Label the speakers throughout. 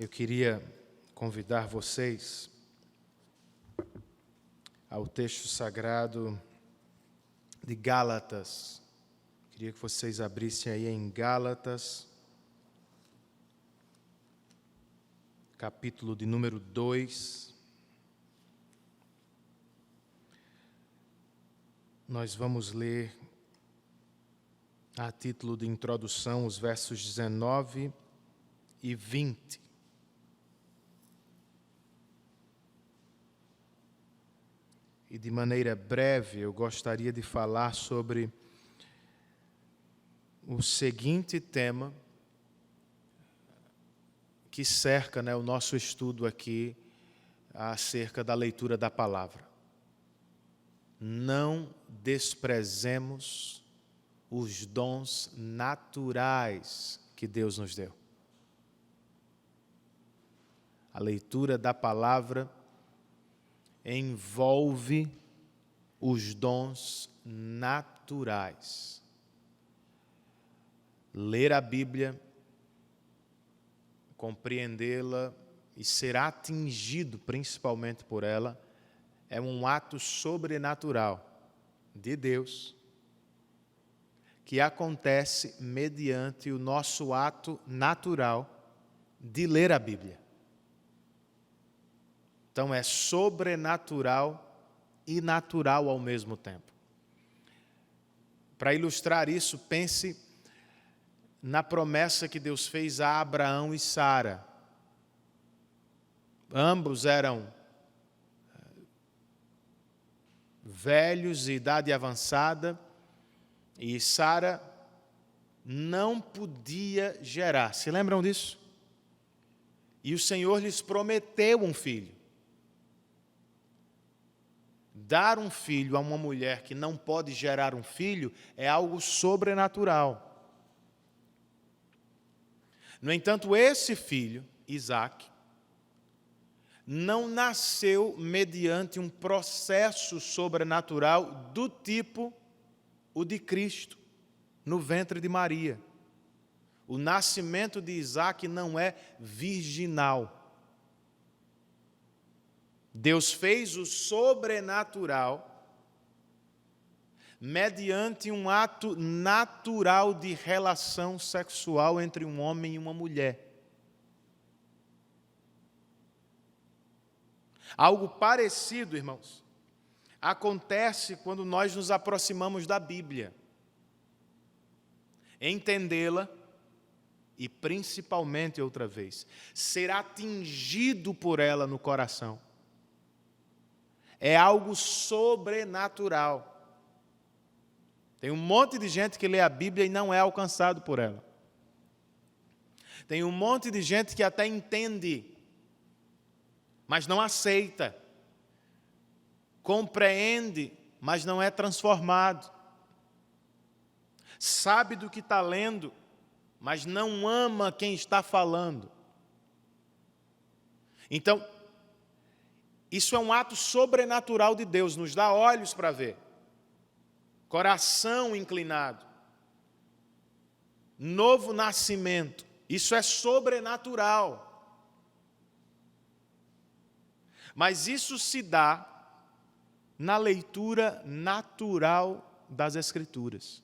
Speaker 1: Eu queria convidar vocês ao texto sagrado de Gálatas. Queria que vocês abrissem aí em Gálatas, capítulo de número 2. Nós vamos ler, a título de introdução, os versos 19 e 20. E de maneira breve, eu gostaria de falar sobre o seguinte tema que cerca, o nosso estudo aqui acerca da leitura da palavra. Não desprezemos os dons naturais que Deus nos deu. A leitura da palavra envolve os dons naturais. Ler a Bíblia, compreendê-la e ser atingido principalmente por ela é um ato sobrenatural de Deus que acontece mediante o nosso ato natural de ler a Bíblia. Então é sobrenatural e natural ao mesmo tempo. Para ilustrar isso, pense na promessa que Deus fez a Abraão e Sara. Ambos eram velhos e idade avançada, e Sara não podia gerar. Se lembram disso? E o Senhor lhes prometeu um filho. Dar um filho a uma mulher que não pode gerar um filho é algo sobrenatural. No entanto, esse filho, Isaque, não nasceu mediante um processo sobrenatural do tipo o de Cristo, no ventre de Maria. O nascimento de Isaque não é virginal. Deus fez o sobrenatural mediante um ato natural de relação sexual entre um homem e uma mulher. Algo parecido, irmãos, acontece quando nós nos aproximamos da Bíblia. Entendê-la e, principalmente, outra vez, ser atingido por ela no coração. É algo sobrenatural. Tem um monte de gente que lê a Bíblia e não é alcançado por ela. Tem um monte de gente que até entende, mas não aceita. Compreende, mas não é transformado. Sabe do que está lendo, mas não ama quem está falando. Então, isso é um ato sobrenatural de Deus, nos dá olhos para ver, coração inclinado, novo nascimento, isso é sobrenatural. Mas isso se dá na leitura natural das Escrituras.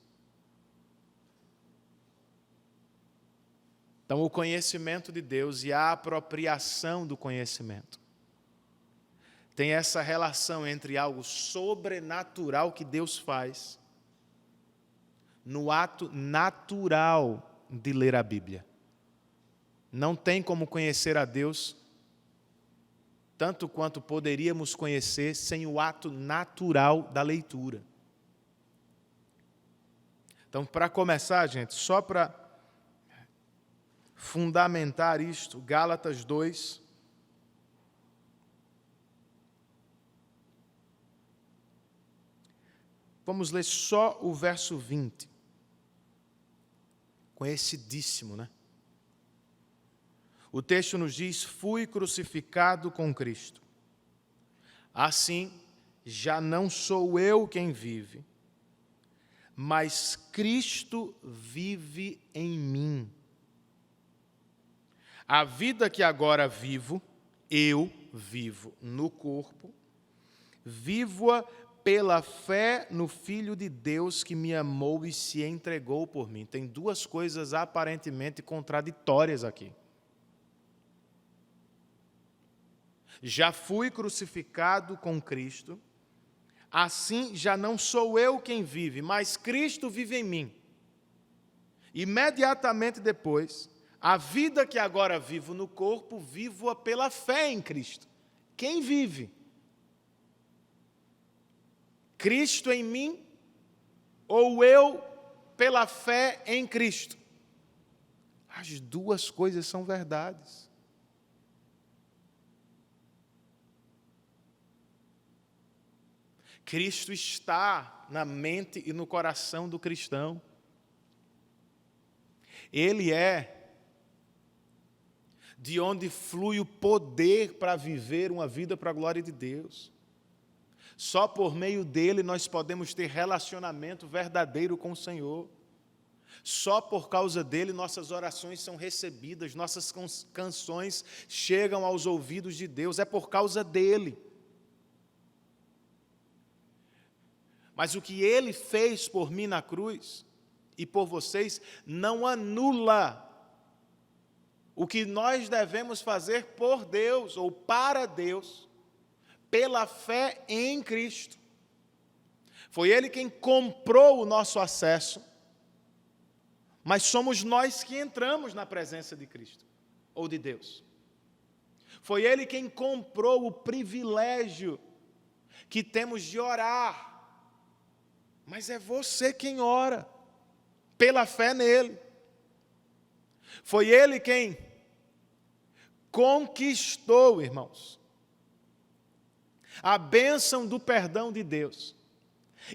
Speaker 1: Então, o conhecimento de Deus e a apropriação do conhecimento tem essa relação entre algo sobrenatural que Deus faz no ato natural de ler a Bíblia. Não tem como conhecer a Deus tanto quanto poderíamos conhecer sem o ato natural da leitura. Então, para começar, gente, só para fundamentar isto, Gálatas 2, vamos ler só o verso 20. Conhecidíssimo, O texto nos diz: fui crucificado com Cristo. Assim, já não sou eu quem vive, mas Cristo vive em mim. A vida que agora vivo, eu vivo no corpo, vivo-a pela fé no Filho de Deus que me amou e se entregou por mim. Tem duas coisas aparentemente contraditórias aqui. Já fui crucificado com Cristo, assim já não sou eu quem vive, mas Cristo vive em mim. Imediatamente depois, a vida que agora vivo no corpo, vivo-a pela fé em Cristo. Quem vive? Cristo em mim ou eu pela fé em Cristo? As duas coisas são verdades. Cristo está na mente e no coração do cristão. Ele é de onde flui o poder para viver uma vida para a glória de Deus. Só por meio dele nós podemos ter relacionamento verdadeiro com o Senhor. Só por causa dele nossas orações são recebidas, nossas canções chegam aos ouvidos de Deus. É por causa dele. Mas o que ele fez por mim na cruz e por vocês não anula o que nós devemos fazer por Deus ou para Deus, pela fé em Cristo. Foi Ele quem comprou o nosso acesso, mas somos nós que entramos na presença de Cristo, ou de Deus. Foi Ele quem comprou o privilégio que temos de orar, mas é você quem ora, pela fé nele. Foi Ele quem conquistou, irmãos, a bênção do perdão de Deus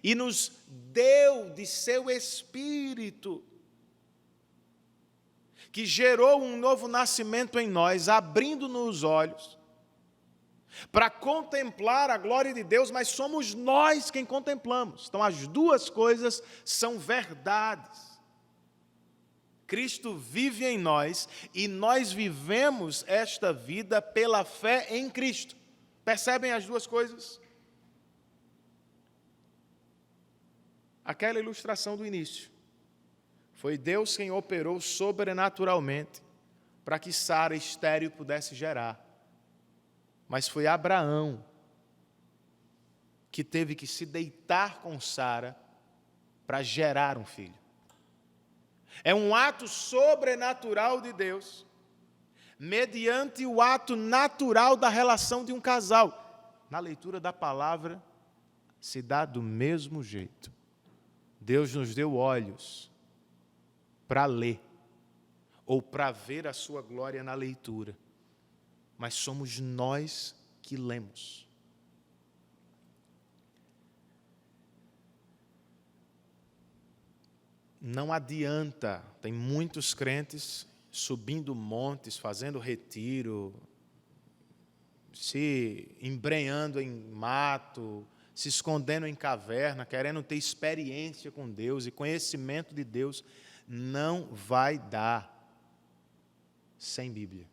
Speaker 1: e nos deu de seu Espírito, que gerou um novo nascimento em nós, abrindo-nos os olhos para contemplar a glória de Deus, mas somos nós quem contemplamos. Então as duas coisas são verdades. Cristo vive em nós e nós vivemos esta vida pela fé em Cristo. Percebem as duas coisas? Aquela ilustração do início. Foi Deus quem operou sobrenaturalmente para que Sara estéril pudesse gerar. Mas foi Abraão que teve que se deitar com Sara para gerar um filho. É um ato sobrenatural de Deus, mediante o ato natural da relação de um casal. Na leitura da palavra, se dá do mesmo jeito. Deus nos deu olhos para ler, ou para ver a sua glória na leitura, mas somos nós que lemos. Não adianta, tem muitos crentes subindo montes, fazendo retiro, se embrenhando em mato, se escondendo em caverna, querendo ter experiência com Deus e conhecimento de Deus. Não vai dar sem Bíblia.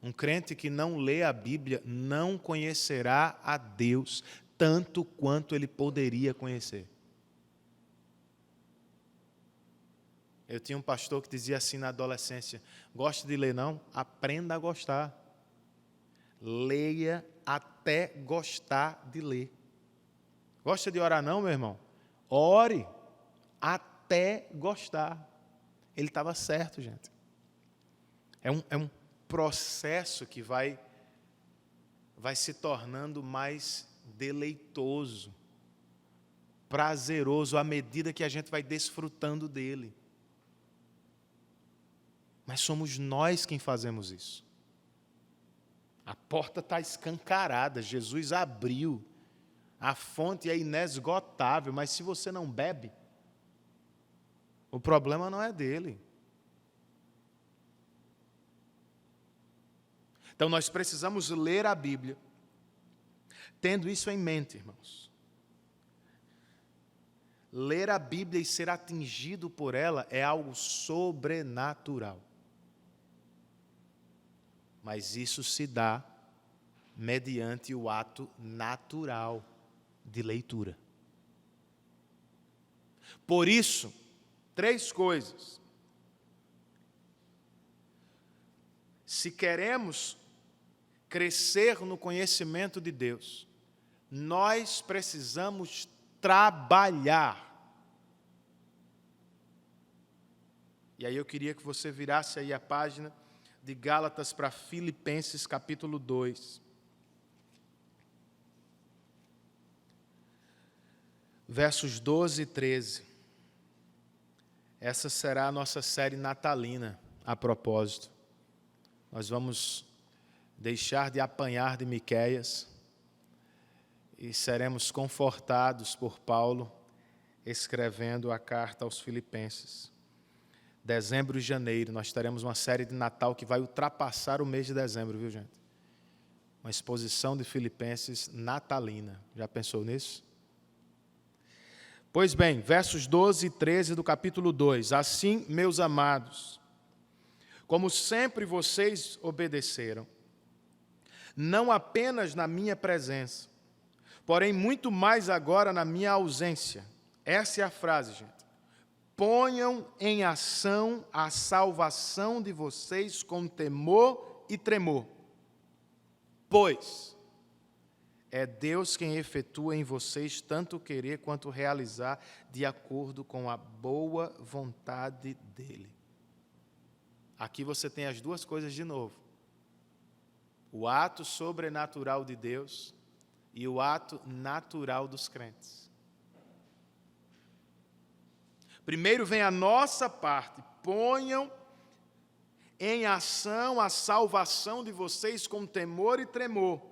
Speaker 1: Um crente que não lê a Bíblia não conhecerá a Deus tanto quanto ele poderia conhecer. Eu tinha um pastor que dizia assim na adolescência: gosta de ler não? Aprenda a gostar. Leia até gostar de ler. Gosta de orar não, meu irmão? Ore até gostar. Ele estava certo, gente. É um processo que vai se tornando mais deleitoso, prazeroso, à medida que a gente vai desfrutando dele. Mas somos nós quem fazemos isso. A porta está escancarada, Jesus abriu, a fonte é inesgotável, mas se você não bebe, o problema não é dele. Então nós precisamos ler a Bíblia, tendo isso em mente, irmãos. ler a Bíblia e ser atingido por ela é algo sobrenatural. Mas isso se dá mediante o ato natural de leitura. Por isso, 3 coisas. Se queremos crescer no conhecimento de Deus, nós precisamos trabalhar. E aí eu queria que você virasse aí a página de Gálatas para Filipenses, capítulo 2. Versos 12 e 13. Essa será a nossa série natalina, a propósito. Nós vamos deixar de apanhar de Miqueias e seremos confortados por Paulo escrevendo a carta aos Filipenses. Dezembro e janeiro, nós teremos uma série de Natal que vai ultrapassar o mês de dezembro, viu, gente? Uma exposição de Filipenses natalina. Já pensou nisso? Pois bem, versos 12 e 13 do capítulo 2. Assim, meus amados, como sempre vocês obedeceram, não apenas na minha presença, porém muito mais agora na minha ausência. Essa é a frase, gente. Ponham em ação a salvação de vocês com temor e tremor, pois é Deus quem efetua em vocês tanto querer quanto realizar de acordo com a boa vontade dEle. Aqui você tem as 2 coisas de novo. O ato sobrenatural de Deus e o ato natural dos crentes. Primeiro vem a nossa parte. Ponham em ação a salvação de vocês com temor e tremor.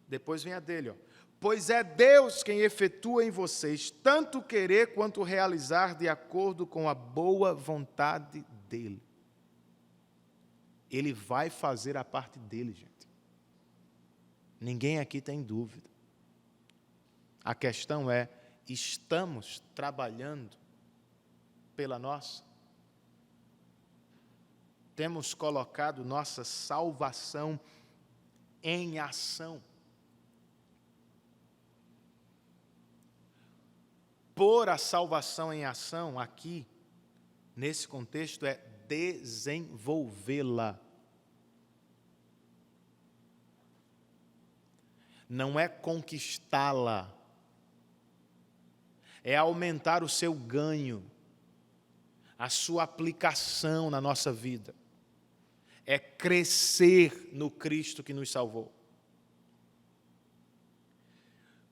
Speaker 1: Depois vem a dele, pois é Deus quem efetua em vocês tanto querer quanto realizar de acordo com a boa vontade dEle. Ele vai fazer a parte dele, gente. Ninguém aqui tem dúvida. A questão é, estamos trabalhando pela nossa? Temos colocado nossa salvação em ação? Pôr a salvação em ação aqui, nesse contexto, é desenvolvê-la. Não é conquistá-la. É aumentar o seu ganho, a sua aplicação na nossa vida. É crescer no Cristo que nos salvou.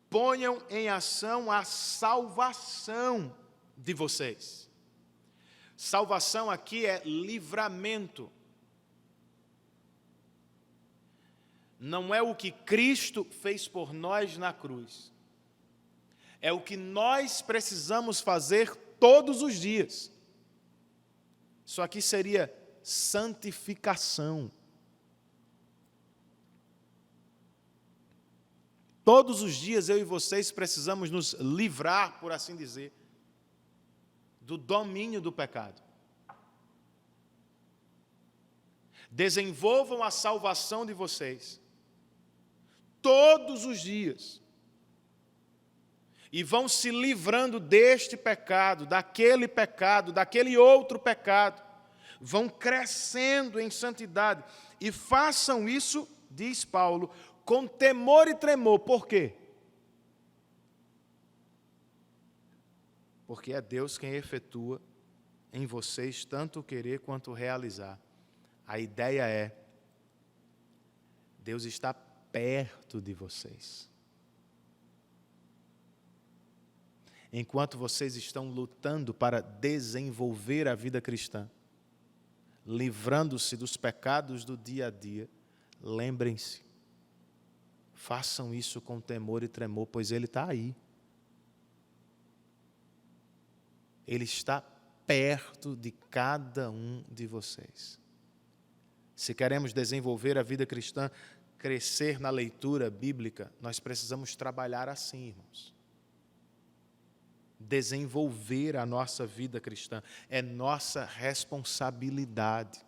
Speaker 1: Ponham em ação a salvação de vocês. Salvação aqui é livramento. Não é o que Cristo fez por nós na cruz. É o que nós precisamos fazer todos os dias. Isso aqui seria santificação. Todos os dias eu e vocês precisamos nos livrar, por assim dizer, do domínio do pecado. Desenvolvam a salvação de vocês todos os dias. E vão se livrando deste pecado, daquele outro pecado. Vão crescendo em santidade. E façam isso, diz Paulo, com temor e tremor. Por quê? Porque é Deus quem efetua em vocês tanto o querer quanto o realizar. A ideia é, Deus está perto de vocês. Enquanto vocês estão lutando para desenvolver a vida cristã, livrando-se dos pecados do dia a dia, lembrem-se, façam isso com temor e tremor, pois Ele está aí. Ele está perto de cada um de vocês. Se queremos desenvolver a vida cristã, crescer na leitura bíblica, nós precisamos trabalhar assim, irmãos. desenvolver a nossa vida cristã. É nossa responsabilidade.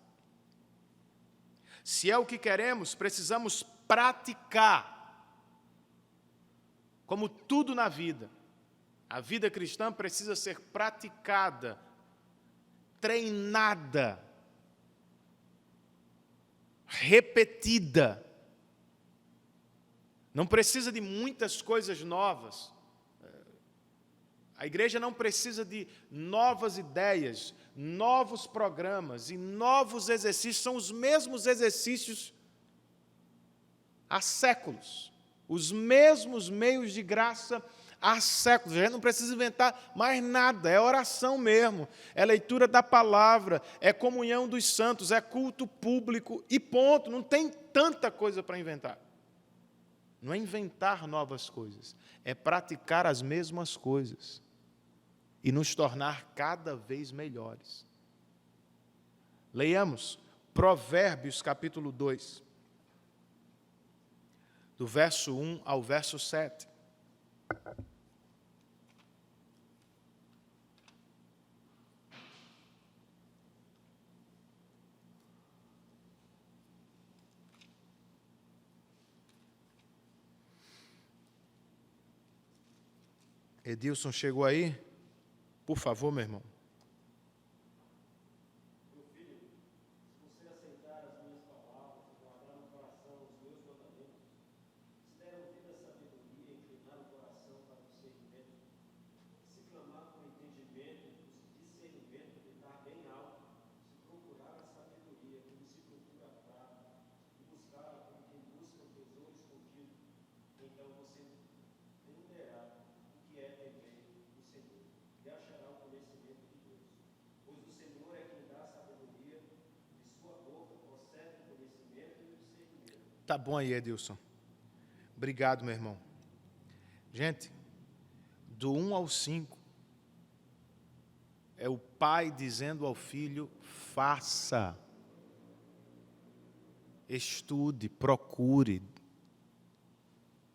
Speaker 1: Se é o que queremos, precisamos praticar. Como tudo na vida, a vida cristã precisa ser praticada, treinada, repetida. Não precisa de muitas coisas novas. A igreja não precisa de novas ideias, novos programas e novos exercícios. São os mesmos exercícios há séculos. Os mesmos meios de graça há séculos. A gente não precisa inventar mais nada. É oração mesmo. É leitura da palavra. É comunhão dos santos. É culto público. E ponto. Não tem tanta coisa para inventar. Não é inventar novas coisas. É praticar as mesmas coisas. E nos tornar cada vez melhores. Leiamos Provérbios, capítulo 2, do verso 1 ao verso 7. Edilson chegou aí? Por favor, meu irmão.
Speaker 2: Meu filho, se você aceitar as minhas palavras e guardar no coração os meus mandamentos, se der ouvido à sabedoria e inclinar o coração para o discernimento, se clamar com entendimento, discernimento, gritar bem alto, se procurar a sabedoria como se procura a prata, e buscá-la como quem busca o tesouro escondido, então você entenderá o que é temer o Senhor e achará o conhecimento de Deus. Pois o Senhor é quem dá sabedoria, de sua boca procede o conhecimento e o discernimento.
Speaker 1: Tá bom aí, Edilson. Obrigado, meu irmão. Gente, do 1 ao 5, é o pai dizendo ao filho: faça, estude, procure,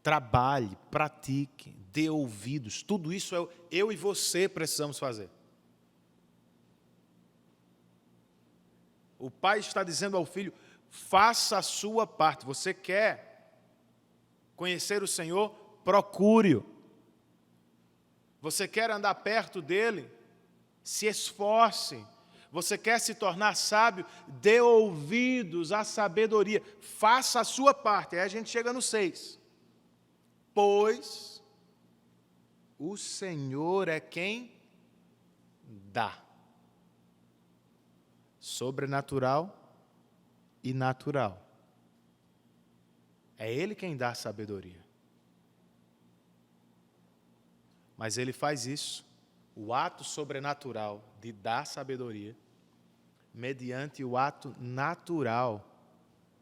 Speaker 1: trabalhe, pratique, dê ouvidos. Tudo isso eu e você precisamos fazer. O pai está dizendo ao filho: faça a sua parte. Você quer conhecer o Senhor? Procure-o. Você quer andar perto dele? Se esforce. Você quer se tornar sábio? Dê ouvidos à sabedoria. Faça a sua parte. Aí a gente chega no 6. Pois o Senhor é quem dá. Sobrenatural e natural. É Ele quem dá sabedoria. Mas Ele faz isso, o ato sobrenatural de dar sabedoria, mediante o ato natural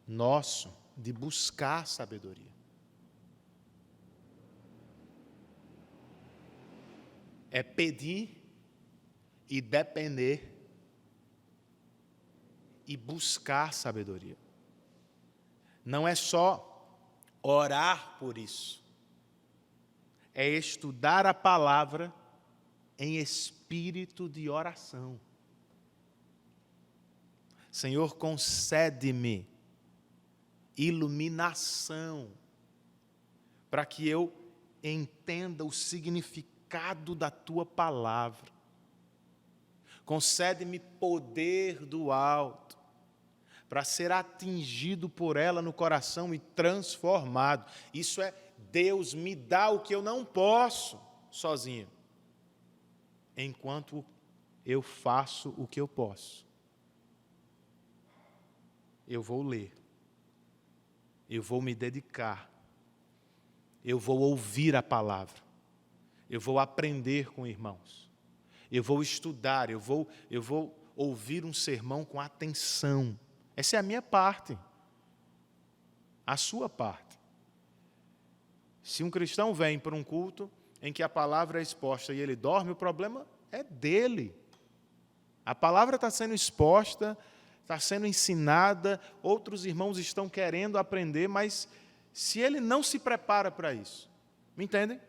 Speaker 1: nosso de buscar sabedoria. É pedir e depender e buscar sabedoria. Não é só orar por isso. É estudar a palavra em espírito de oração. Senhor, concede-me iluminação para que eu entenda o significado da Tua palavra. Concede-me poder do alto para ser atingido por ela no coração e transformado. Isso é Deus me dá o que eu não posso sozinho, enquanto eu faço o que eu posso. Eu vou ler, eu vou me dedicar, eu vou ouvir a palavra, eu vou aprender com irmãos, eu vou estudar, eu vou ouvir um sermão com atenção. Essa é a minha parte, a sua parte. Se um cristão vem para um culto em que a palavra é exposta e ele dorme, o problema é dele. A palavra está sendo exposta, está sendo ensinada, outros irmãos estão querendo aprender, mas se ele não se prepara para isso, me entendem?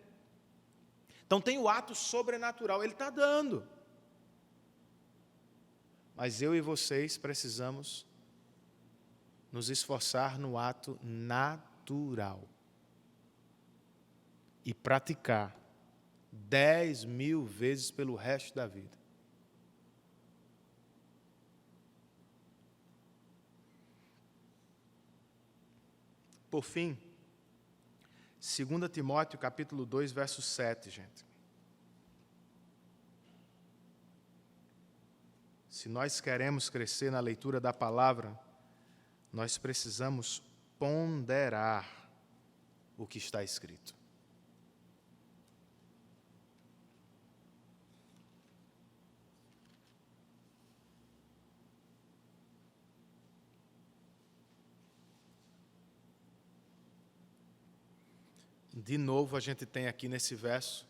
Speaker 1: Então tem o ato sobrenatural, ele está dando. Mas eu e vocês precisamos nos esforçar no ato natural e praticar 10.000 vezes pelo resto da vida. Por fim, 2 Timóteo capítulo 2, verso 7, gente. Se nós queremos crescer na leitura da palavra, nós precisamos ponderar o que está escrito. De novo, a gente tem aqui nesse verso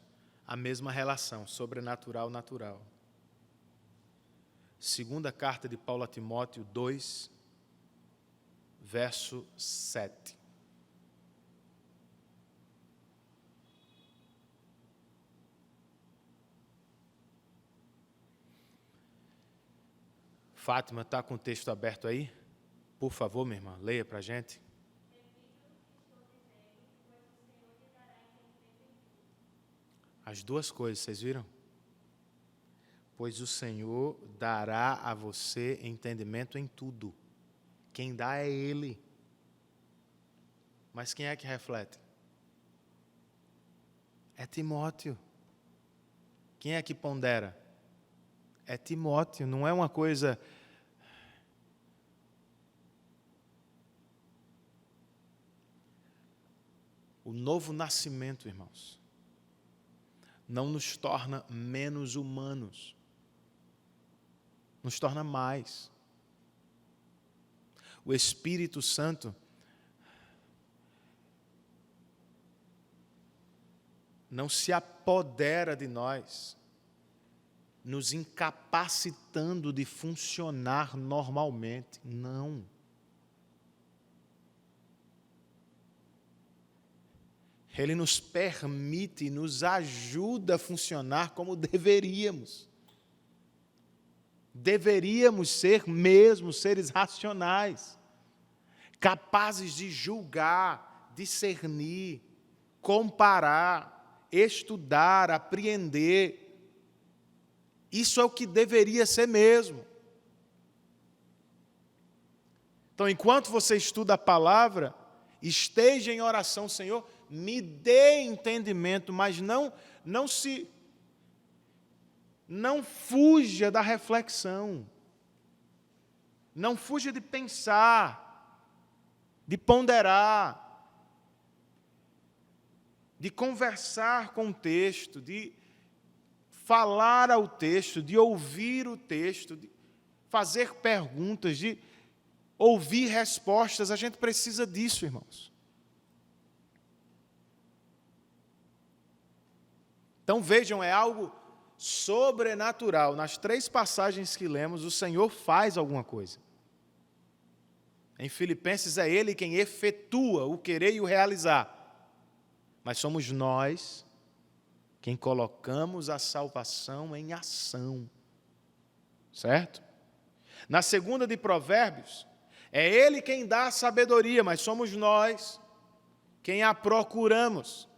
Speaker 1: a mesma relação, sobrenatural, natural. Segunda carta de Paulo a Timóteo 2, verso 7. Fátima, está com o texto aberto aí? Por favor, minha irmã, leia para a gente. As duas coisas, vocês viram? Pois o Senhor dará a você entendimento em tudo. Quem dá é Ele. Mas quem é que reflete? É Timóteo. Quem é que pondera? É Timóteo, não é uma coisa... O novo nascimento, irmãos, não nos torna menos humanos. Nos torna mais. O Espírito Santo não se apodera de nós, nos incapacitando de funcionar normalmente. Não. Ele nos permite, nos ajuda a funcionar como deveríamos. Deveríamos ser mesmo seres racionais, capazes de julgar, discernir, comparar, estudar, apreender. Isso é o que deveria ser mesmo. Então, enquanto você estuda a palavra, esteja em oração, Senhor, me dê entendimento, mas não fuja da reflexão. Não fuja de pensar, de ponderar, de conversar com o texto, de falar ao texto, de ouvir o texto, de fazer perguntas, de ouvir respostas. A gente precisa disso, irmãos. Então vejam, é algo sobrenatural. Nas 3 passagens que lemos, o Senhor faz alguma coisa. Em Filipenses é Ele quem efetua o querer e o realizar. Mas somos nós quem colocamos a salvação em ação. Certo? Na segunda de Provérbios, é Ele quem dá a sabedoria, mas somos nós quem a procuramos.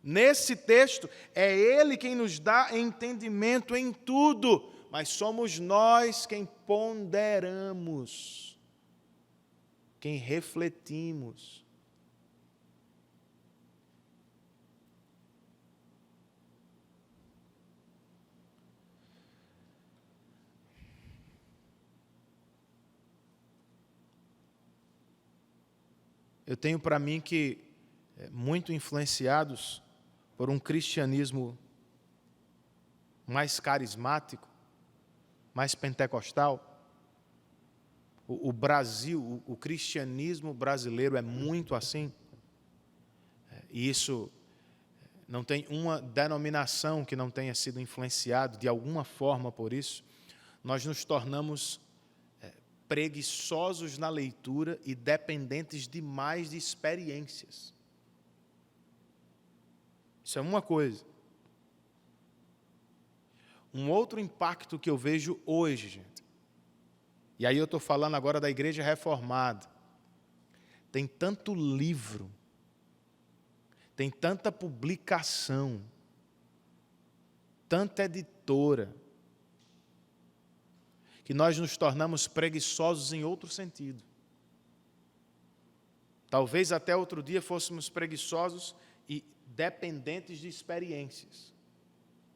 Speaker 1: Nesse texto, é Ele quem nos dá entendimento em tudo, mas somos nós quem ponderamos, quem refletimos. Eu tenho para mim que, muito influenciados por um cristianismo mais carismático, mais pentecostal, o Brasil, o cristianismo brasileiro é muito assim, e isso não tem uma denominação que não tenha sido influenciado de alguma forma por isso. Nós nos tornamos preguiçosos na leitura e dependentes demais de experiências. Isso é uma coisa. Um outro impacto que eu vejo hoje, gente, e aí eu estou falando agora da Igreja Reformada, tem tanto livro, tem tanta publicação, tanta editora, que nós nos tornamos preguiçosos em outro sentido. Talvez até outro dia fôssemos preguiçosos e dependentes de experiências.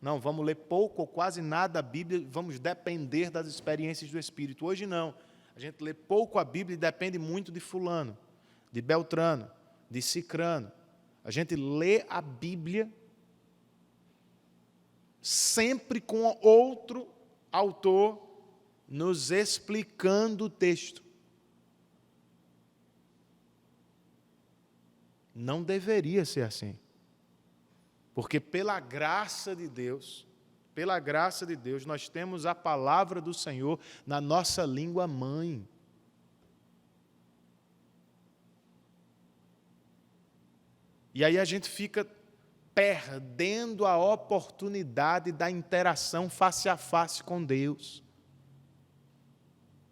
Speaker 1: Não, vamos ler pouco ou quase nada a Bíblia, vamos depender das experiências do Espírito. Hoje não. A gente lê pouco a Bíblia e depende muito de fulano, de Beltrano, de Cicrano. A gente lê a Bíblia sempre com outro autor nos explicando o texto. Não deveria ser assim. Porque pela graça de Deus, nós temos a palavra do Senhor na nossa língua mãe. E aí a gente fica perdendo a oportunidade da interação face a face com Deus.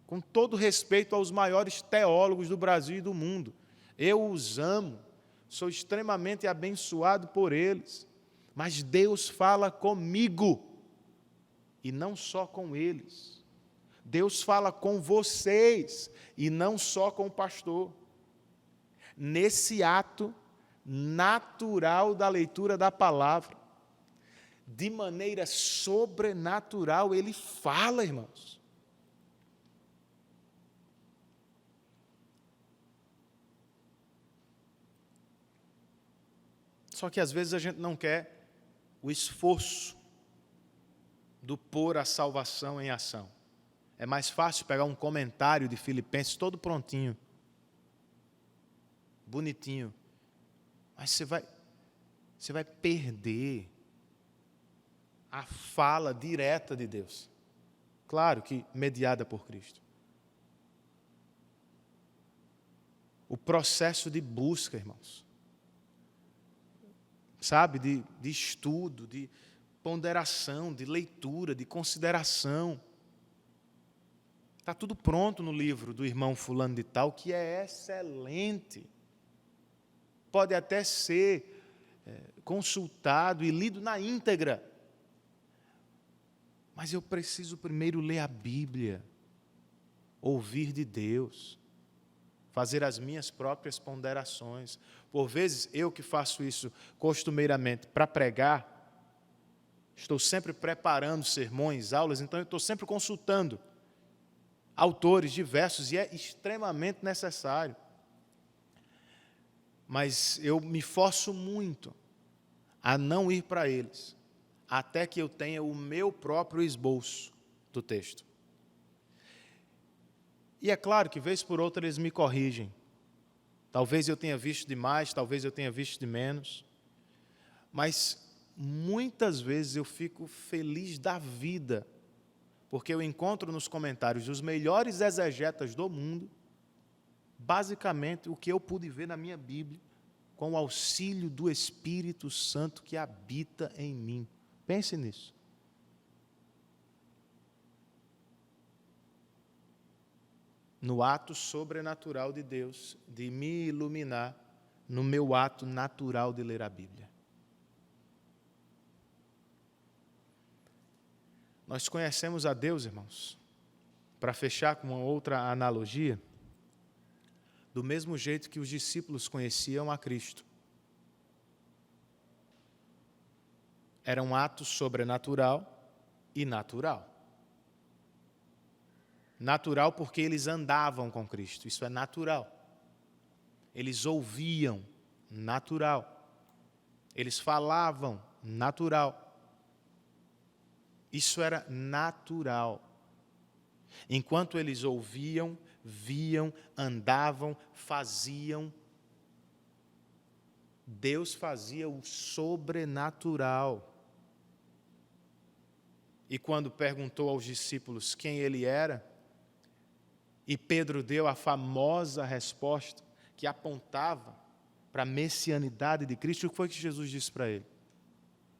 Speaker 1: Com todo respeito aos maiores teólogos do Brasil e do mundo, eu os amo, sou extremamente abençoado por eles, mas Deus fala comigo, e não só com eles. Deus fala com vocês, e não só com o pastor. Nesse ato natural da leitura da palavra, de maneira sobrenatural, Ele fala, irmãos. Só que às vezes a gente não quer o esforço do pôr a salvação em ação. É mais fácil pegar um comentário de Filipenses todo prontinho, bonitinho, mas você vai perder a fala direta de Deus. Claro que mediada por Cristo. O processo de busca, irmãos. Sabe, de estudo, de ponderação, de leitura, de consideração. Está tudo pronto no livro do irmão fulano de tal, que é excelente. Pode até ser consultado e lido na íntegra. Mas eu preciso primeiro ler a Bíblia, ouvir de Deus, fazer as minhas próprias ponderações. Por vezes, eu que faço isso costumeiramente para pregar, estou sempre preparando sermões, aulas, então eu estou sempre consultando autores diversos e é extremamente necessário. Mas eu me forço muito a não ir para eles, até que eu tenha o meu próprio esboço do texto. E é claro que, vez por outra, eles me corrigem. Talvez eu tenha visto demais, talvez eu tenha visto de menos. Mas, muitas vezes, eu fico feliz da vida, porque eu encontro nos comentários dos melhores exegetas do mundo, basicamente, o que eu pude ver na minha Bíblia, com o auxílio do Espírito Santo que habita em mim. Pense nisso. No ato sobrenatural de Deus, de me iluminar no meu ato natural de ler a Bíblia. Nós conhecemos a Deus, irmãos, para fechar com uma outra analogia, do mesmo jeito que os discípulos conheciam a Cristo. Era um ato sobrenatural e natural. Natural porque eles andavam com Cristo, isso é natural. Eles ouviam, natural. Eles falavam, natural. Isso era natural. Enquanto eles ouviam, viam, andavam, faziam, Deus fazia o sobrenatural. E quando perguntou aos discípulos quem ele era, e Pedro deu a famosa resposta que apontava para a messianidade de Cristo, o que foi que Jesus disse para ele?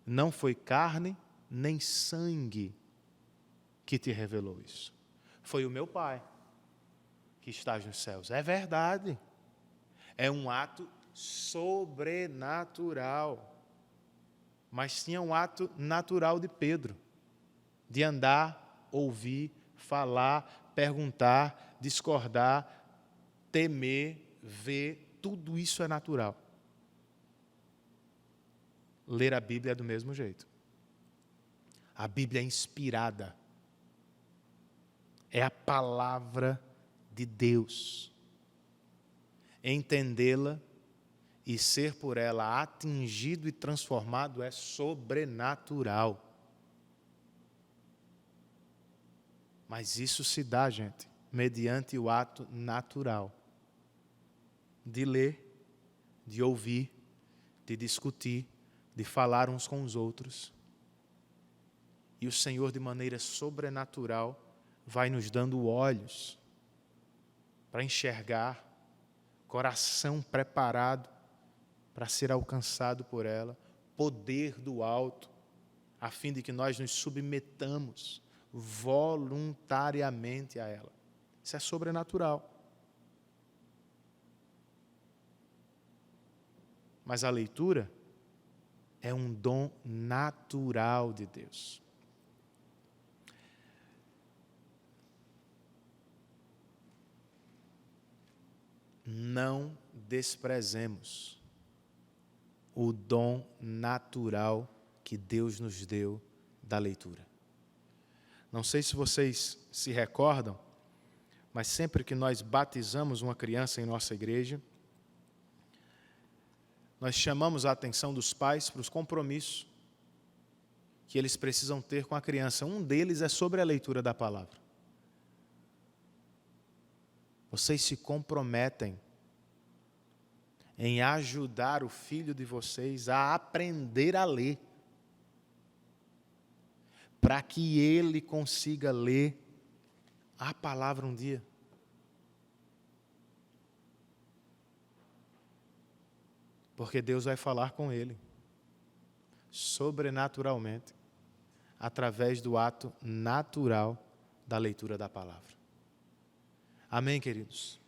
Speaker 1: não foi carne nem sangue que te revelou isso. Foi o meu Pai que está nos céus. É verdade. É um ato sobrenatural. Mas tinha um ato natural de Pedro, de andar, ouvir, falar, perguntar, discordar, temer, ver, tudo isso é natural. Ler a Bíblia é do mesmo jeito. A Bíblia é inspirada. É a palavra de Deus. Entendê-la e ser por ela atingido e transformado é sobrenatural. Mas isso se dá, gente, mediante o ato natural de ler, de ouvir, de discutir, de falar uns com os outros. E o Senhor, de maneira sobrenatural, vai nos dando olhos para enxergar, coração preparado para ser alcançado por ela, poder do alto, a fim de que nós nos submetamos voluntariamente a ela. Isso é sobrenatural. Mas a leitura é um dom natural de Deus. Não desprezemos o dom natural que Deus nos deu da leitura. Não sei se vocês se recordam, mas sempre que nós batizamos uma criança em nossa igreja, nós chamamos a atenção dos pais para os compromissos que eles precisam ter com a criança. Um deles é sobre a leitura da palavra. Vocês se comprometem em ajudar o filho de vocês a aprender a ler, para que ele consiga ler a palavra um dia. Porque Deus vai falar com ele, sobrenaturalmente, através do ato natural da leitura da palavra. Amém, queridos?